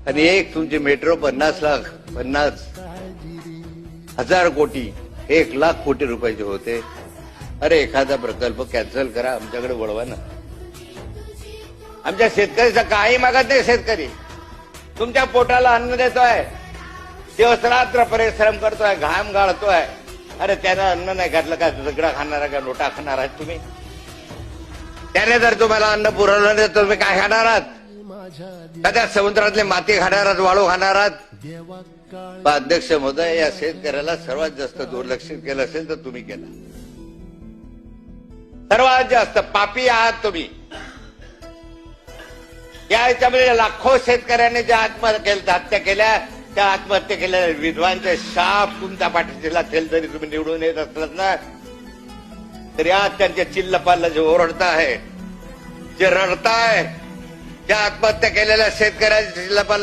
आणि एक तुमची मेट्रो 50,000 कोटी 1,00,000 कोटी रुपयाचे होते. अरे एखादा प्रकल्प कॅन्सल करा, आमच्याकडे वळवा ना. आमच्या शेतकऱ्याचा काही मागत नाही. शेतकरी तुमच्या पोटाला अन्न देतोय, दिवसरात्र परिश्रम करतोय, घाम गाळतोय. अरे त्यानं अन्न नाही घातलं का दगडा खाणारा का लोटा खाणार आहात तुम्ही? त्याने जर तुम्हाला अन्न पुरवलं नाही तर तुम्ही काय खाणार आहात? त्या समुद्रातले माती खाणार आहात, वाळू खाणार आहात? अध्यक्ष महोदय, या शेतकऱ्याला सर्वात जास्त दुर्लक्षित केलं असेल तर तुम्ही केलं. सर्वात जास्त पापी आहात तुम्ही. या याच्यामध्ये लाखो शेतकऱ्यांनी ज्या आत्महत्या केल्या, त्या आत्महत्या केलेल्या विधवांचे शाप तुमच्या पाठीला असेल तरी तुम्ही निवडून येत असलात ना, तरी आज त्यांच्या चिल्लपाला जे ओरडताय, जे रडताय, ज्या आत्महत्या केलेल्या शेतकऱ्यांच्या चिल्लपाला